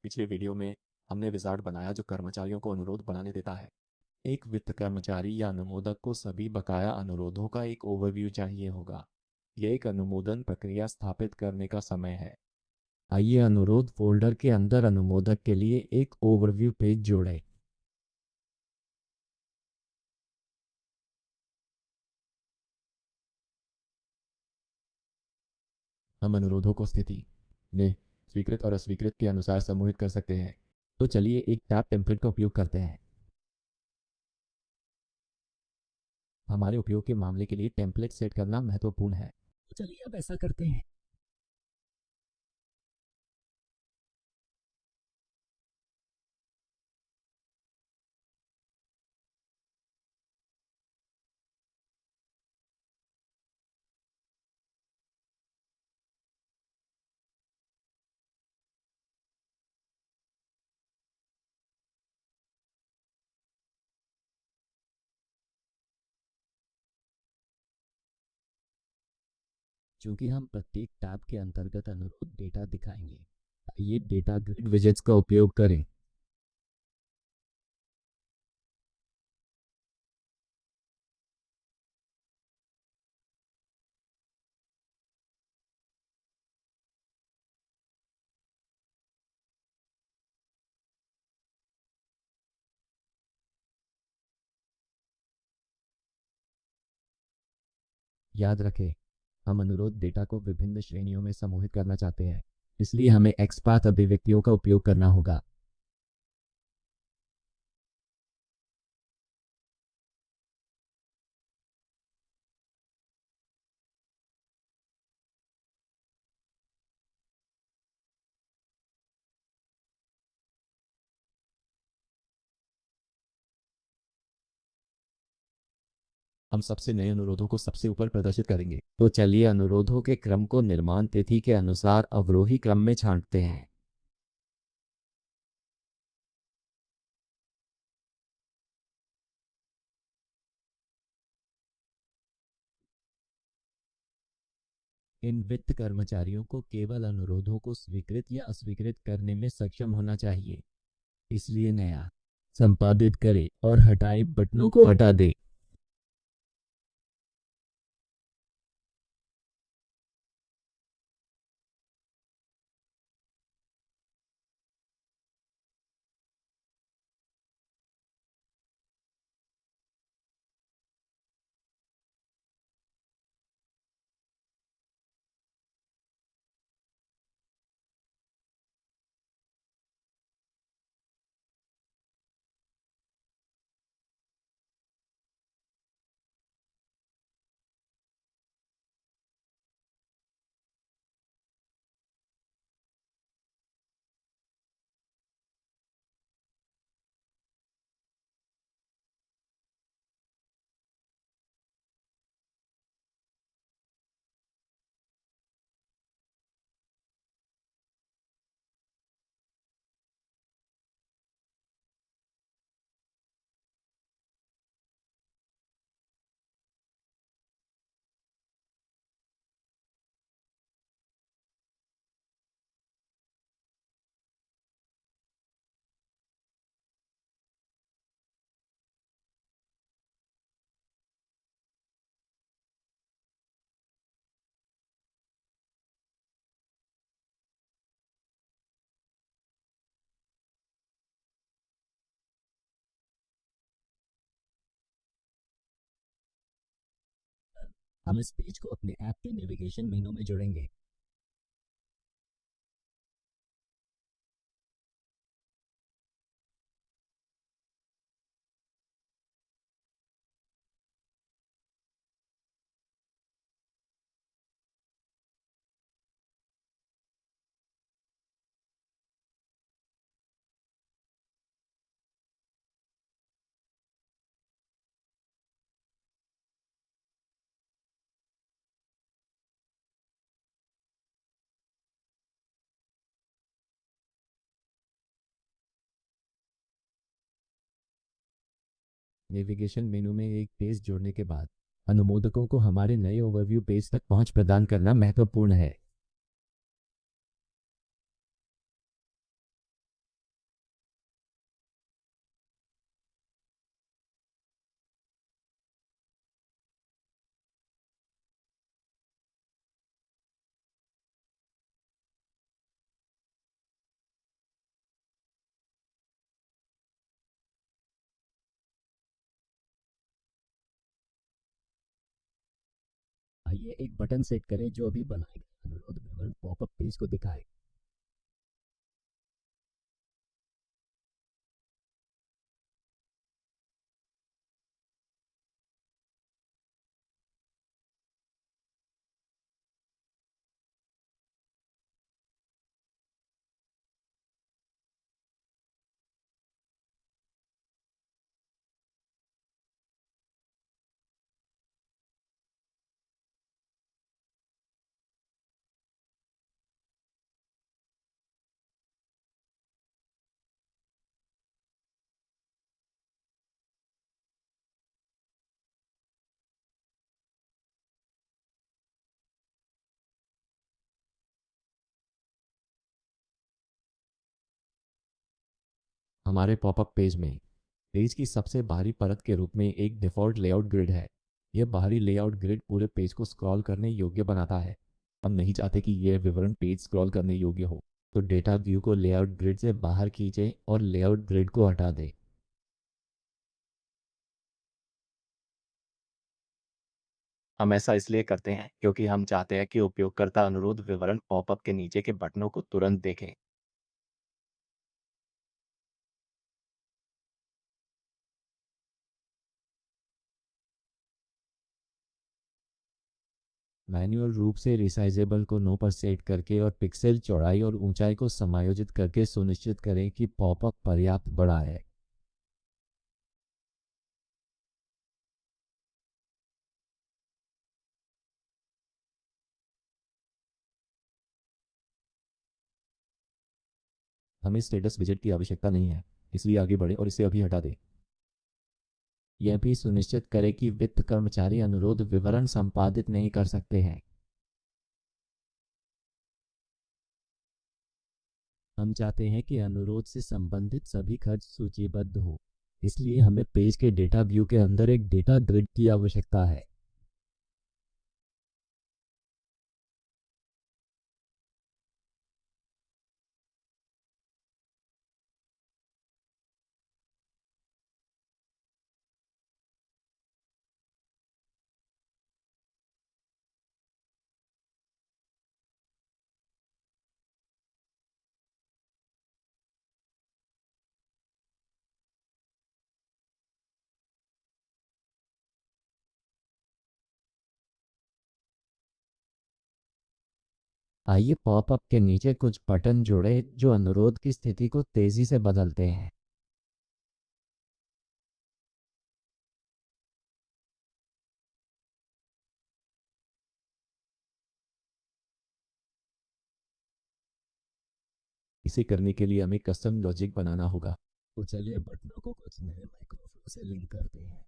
पिछले वीडियो में हमने विजार्ड बनाया जो कर्मचारियों को अनुरोध बनाने देता है। एक वित्त कर्मचारी या अनुमोदक को सभी बकाया अनुरोधों का एक ओवरव्यू चाहिए होगा। यह एक अनुमोदन प्रक्रिया स्थापित करने का समय है। आइए अनुरोध फोल्डर के अंदर अनुमोदक के लिए एक ओवरव्यू पेज जोड़ें। हम अनुरोधों को स्थिति ने स्वीकृत और अस्वीकृत के अनुसार समूहित कर सकते हैं। तो चलिए एक टैब टेम्पलेट का उपयोग करते हैं। हमारे उपयोग के मामले के लिए टेम्पलेट सेट करना महत्वपूर्ण है। तो चलिए अब ऐसा करते हैं। चूंकि हम प्रत्येक टैब के अंतर्गत अनुरोध डेटा दिखाएंगे, आइए डेटा ग्रिड विजेट्स का उपयोग करें। याद रखें, हम अनुरोध डेटा को विभिन्न श्रेणियों में समूहित करना चाहते हैं, इसलिए हमें एक्सपाथ अभिव्यक्तियों का उपयोग करना होगा। हम सबसे नए अनुरोधों को सबसे ऊपर प्रदर्शित करेंगे। तो चलिए अनुरोधों के क्रम को निर्माण तिथि के अनुसार अवरोही क्रम में छांटते हैं। इन वित्त कर्मचारियों को केवल अनुरोधों को स्वीकृत या अस्वीकृत करने में सक्षम होना चाहिए, इसलिए नया संपादित करें और हटाए बटनों को हटा दें। हम इस पेज को अपने ऐप के नेविगेशन मेनू में जोड़ेंगे। नेविगेशन मेनू में एक पेज जोड़ने के बाद अनुमोदकों को हमारे नए ओवरव्यू पेज तक पहुंच प्रदान करना महत्वपूर्ण है। लिए एक बटन सेट करें जो अभी बनाए गए अनुरोध विवरण पॉपअप पेज को दिखाए। हमारे पॉपअप पेज में पेज की सबसे बाहरी परत के रूप में एक डिफ़ॉल्ट लेआउट ग्रिड है। यह बाहरी लेआउट ग्रिड पूरे पेज को स्क्रॉल करने योग्य बनाता है। हम नहीं चाहते कि यह विवरण पेज स्क्रॉल करने योग्य हो, तो डेटा व्यू को लेआउट ग्रिड से बाहर खींचे और लेआउट ग्रिड को हटा दें। हम ऐसा इसलिए करते हैं क्योंकि हम चाहते हैं कि उपयोगकर्ता अनुरोध विवरण पॉपअप के नीचे के बटनों को तुरंत देखें। मैन्युअल रूप से रिसाइजेबल को नो पर सेट करके और पिक्सेल चौड़ाई और ऊंचाई को समायोजित करके सुनिश्चित करें कि पॉपअप पर्याप्त बड़ा है। हमें स्टेटस विजेट की आवश्यकता नहीं है, इसलिए आगे बढ़ें और इसे अभी हटा दें। यह भी सुनिश्चित करें कि वित्त कर्मचारी अनुरोध विवरण संपादित नहीं कर सकते हैं। हम चाहते हैं कि अनुरोध से संबंधित सभी खर्च सूचीबद्ध हो, इसलिए हमें पेज के डेटा व्यू के अंदर एक डेटा ग्रिड की आवश्यकता है। आइए पॉपअप के नीचे कुछ बटन जोड़ें जो अनुरोध की स्थिति को तेजी से बदलते हैं। इसे करने के लिए हमें कस्टम लॉजिक बनाना होगा। तो चलिए बटनों को कुछ नए माइक्रोफ्लो से लिंक करते हैं।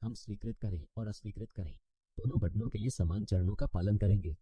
हम स्वीकृत करें और अस्वीकृत करें दोनों बटनों के लिए समान चरणों का पालन करेंगे।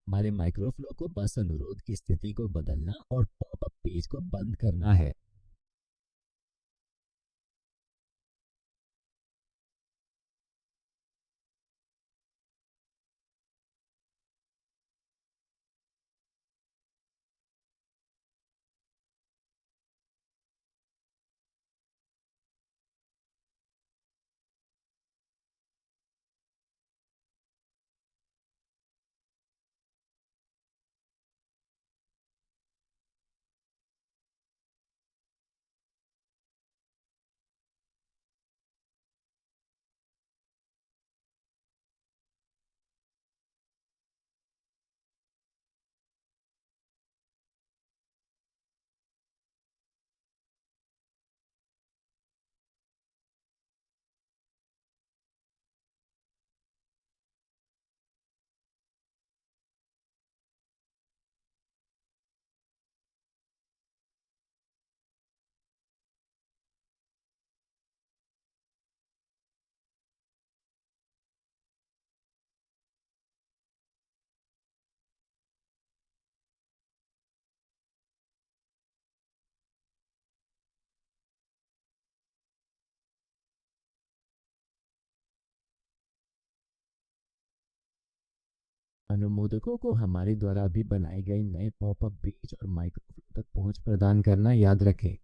हमारे माइक्रोफ्लो को बस अनुरोध की स्थिति को बदलना और पॉपअप पेज को बंद करना है। अनुमोदकों को हमारे द्वारा अभी बनाए गए नए पॉपअप पेज और माइक्रोफ्लो तक पहुंच प्रदान करना याद रखें।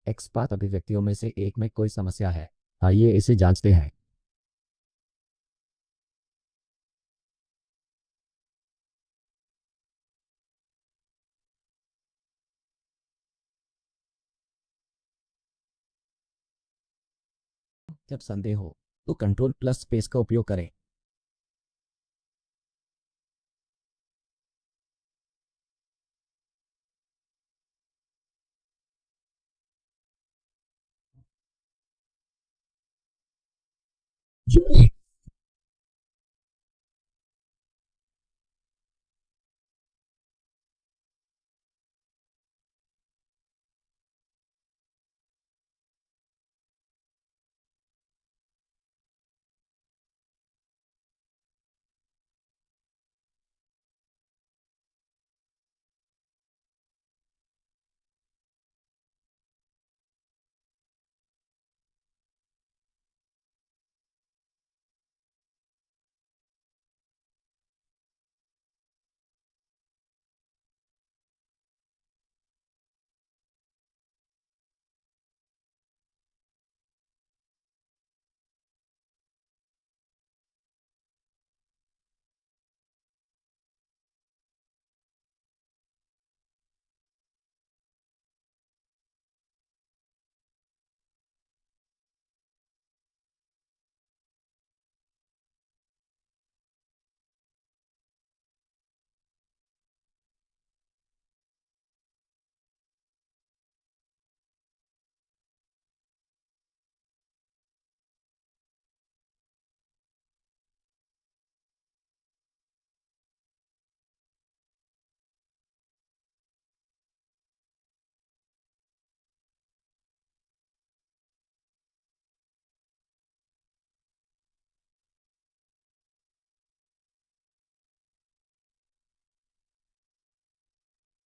एक्सपात अभिव्यक्तियों में से एक में कोई समस्या है। आइए इसे जांचते हैं। जब संदेह हो तो कंट्रोल प्लस स्पेस का उपयोग करें। जो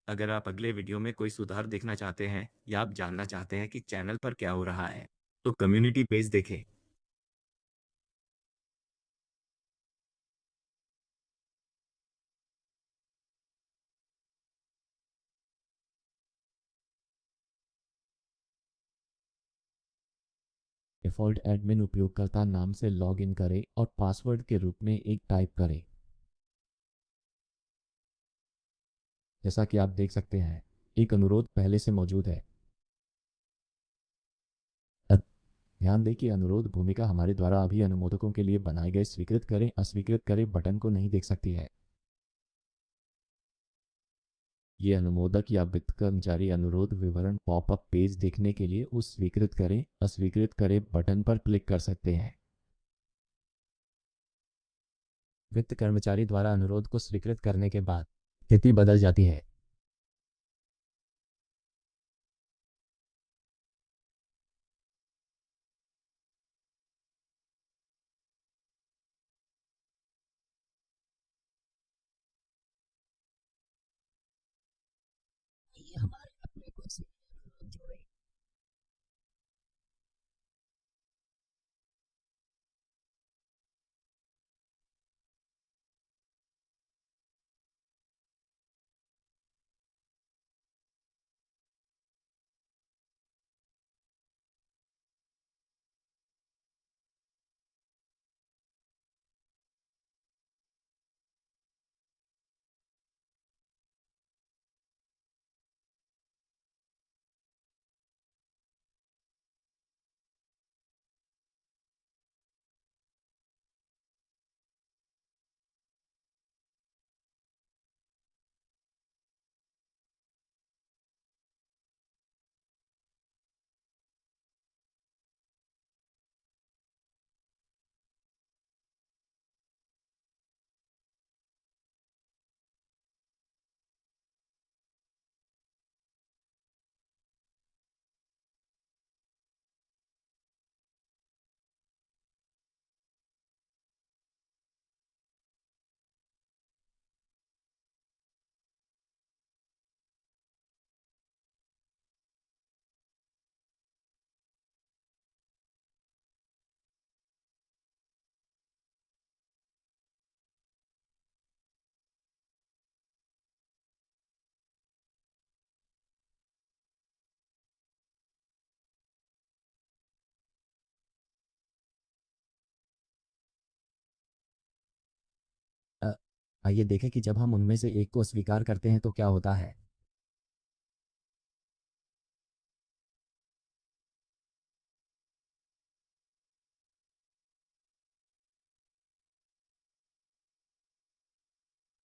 अगर आप अगले वीडियो में कोई सुधार देखना चाहते हैं या आप जानना चाहते हैं कि चैनल पर क्या हो रहा है, तो कम्युनिटी पेज देखें। डिफ़ॉल्ट एडमिन उपयोगकर्ता नाम से लॉग इन करें और पासवर्ड के रूप में एक टाइप करें। जैसा कि आप देख सकते हैं, एक अनुरोध पहले से मौजूद है। ध्यान दें कि अनुरोध भूमिका हमारे द्वारा अभी अनुमोदकों के लिए बनाए गए स्वीकृत करें अस्वीकृत करें बटन को नहीं देख सकती है। ये अनुमोदक या वित्त कर्मचारी अनुरोध विवरण पॉपअप पेज देखने के लिए उस स्वीकृत करें अस्वीकृत करें बटन पर क्लिक कर सकते हैं। वित्त कर्मचारी द्वारा अनुरोध को स्वीकृत करने के बाद स्थिति बदल जाती है। ये हमारे अपने कुछ अनुरोध जोड़ें। आइए देखें कि जब हम उनमें से एक को अस्वीकार करते हैं तो क्या होता है।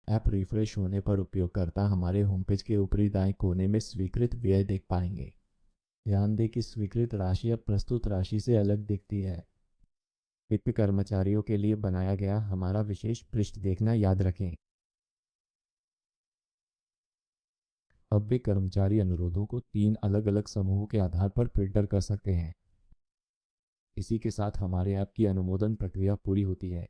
ऐप रिफ्रेश होने पर उपयोगकर्ता हमारे होम पेज के ऊपरी दाएं कोने में स्वीकृत व्यय देख पाएंगे। ध्यान दें कि स्वीकृत राशि अब प्रस्तुत राशि से अलग दिखती है। वित्त कर्मचारियों के लिए बनाया गया हमारा विशेष पृष्ठ देखना याद रखें। अब भी कर्मचारी अनुरोधों को 3 अलग-अलग समूहों के आधार पर फ़िल्टर कर सकते हैं। इसी के साथ हमारे ऐप की अनुमोदन प्रक्रिया पूरी होती है।